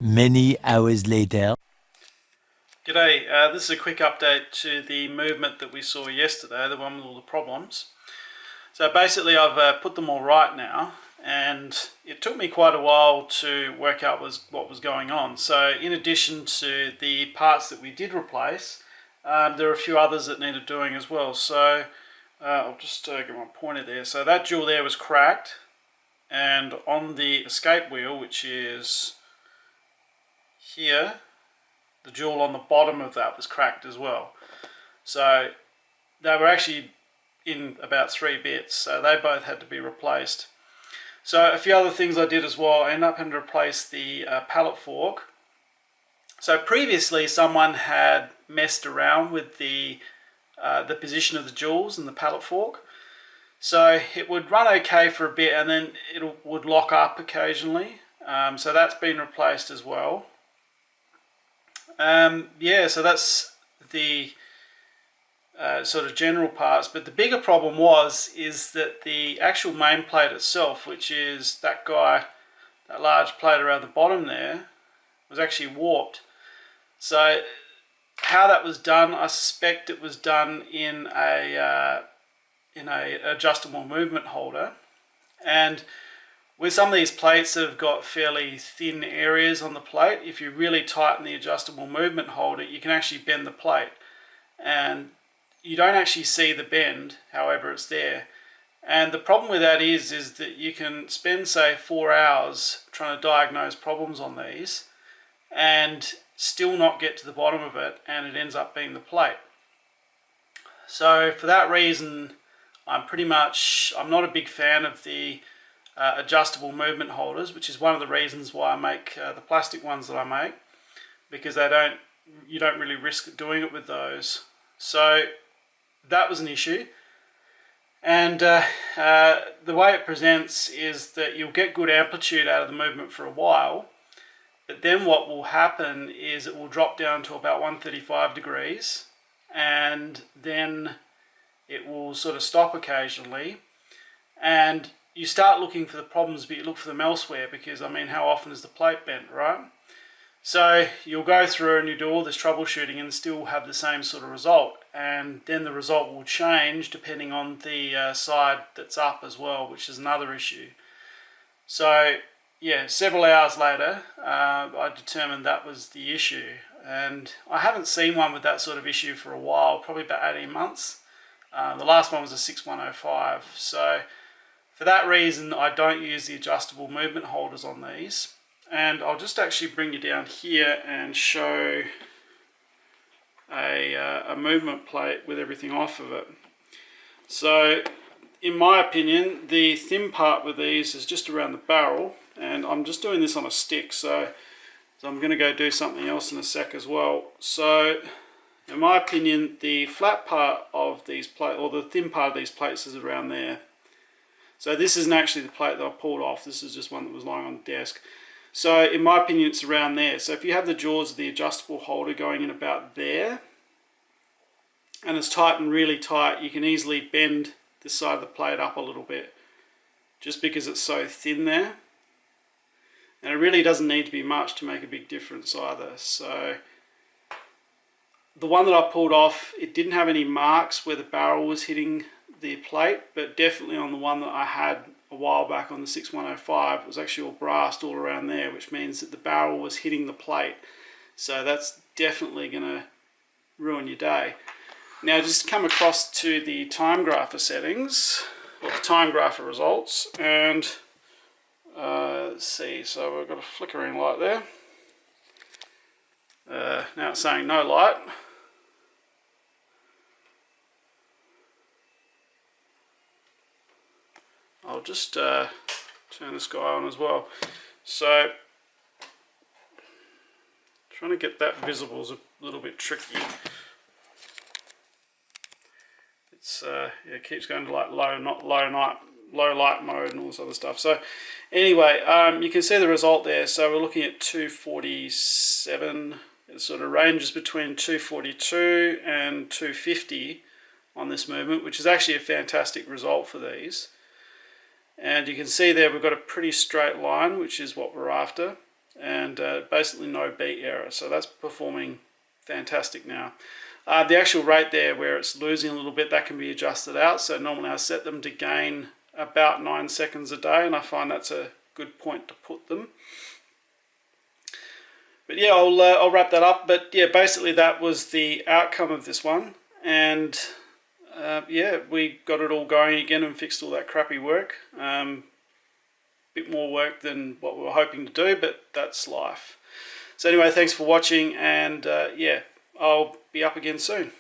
Many hours later. G'day, this is a quick update to the movement that we saw yesterday, the one with all the problems. So basically I've put them all right now, and it took me quite a while to work out what was going on. So in addition to the parts that we did replace, there are a few others that needed doing as well. So I'll just get my pointer there. So that jewel there was cracked, and on the escape wheel, which is here, the jewel on the bottom of that was cracked as well. So they were actually in about 3 bits, so they both had to be replaced. So a few other things I did as well. I ended up having to replace the pallet fork. So previously someone had messed around with the position of the jewels and the pallet fork. So it would run okay for a bit, and then it would lock up occasionally. So that's been replaced as well. Yeah, so that's the sort of general parts, but the bigger problem is that the actual main plate itself, which is that large plate around the bottom there, was actually warped. So how that was done, I suspect it was done in a adjustable movement holder, and with some of these plates that have got fairly thin areas on the plate, if you really tighten the adjustable movement holder, you can actually bend the plate. And you don't actually see the bend, however it's there. And the problem with that is that you can spend, say, 4 hours trying to diagnose problems on these and still not get to the bottom of it, and it ends up being the plate. So for that reason, I'm not a big fan of the adjustable movement holders, which is one of the reasons why I make the plastic ones that I make, because you don't really risk doing it with those. So that was an issue, and the way it presents is that you'll get good amplitude out of the movement for a while, but then what will happen is it will drop down to about 135 degrees, and then it will sort of stop occasionally, and you start looking for the problems, but you look for them elsewhere, because I mean, how often is the plate bent, right? So you'll go through and you do all this troubleshooting and still have the same sort of result, and then the result will change depending on the side that's up as well, which is another issue. So yeah, several hours later, I determined that was the issue, and I haven't seen one with that sort of issue for a while, probably about 18 months. The last one was a 6105, so for that reason I don't use the adjustable movement holders on these. And I'll just actually bring you down here and show a movement plate with everything off of it. So in my opinion, the thin part with these is just around the barrel, and I'm just doing this on a stick, so I'm going to go do something else in a sec as well. So in my opinion, the flat part of these plates, or the thin part of these plates, is around there. So this isn't actually the plate that I pulled off, this is just one that was lying on the desk. So in my opinion, it's around there. So if you have the jaws of the adjustable holder going in about there, and it's tightened really tight, you can easily bend this side of the plate up a little bit, just because it's so thin there. And it really doesn't need to be much to make a big difference either. So the one that I pulled off, it didn't have any marks where the barrel was hitting the plate, but definitely on the one that I had a while back on the 6105, it was actually all brassed all around there, which means that the barrel was hitting the plate. So that's definitely going to ruin your day. Now just come across to the time grapher settings, or the time grapher results, and let's see, so we've got a flickering light there. Now it's saying no light. I'll just turn this guy on as well. So trying to get that visible is a little bit tricky. It's it keeps going to like low light mode and all this other stuff. So anyway, you can see the result there. So we're looking at 247. It sort of ranges between 242 and 250 on this movement, which is actually a fantastic result for these. And you can see there we've got a pretty straight line, which is what we're after. and basically no beat error. So that's performing fantastic now. The actual rate there where it's losing a little bit, that can be adjusted out. So normally I set them to gain about 9 seconds a day, and I find that's a good point to put them. But yeah, I'll wrap that up. But yeah, basically that was the outcome of this one. And yeah, we got it all going again and fixed all that crappy work. Bit more work than what we were hoping to do, but that's life. So anyway, thanks for watching, and yeah, I'll be up again soon.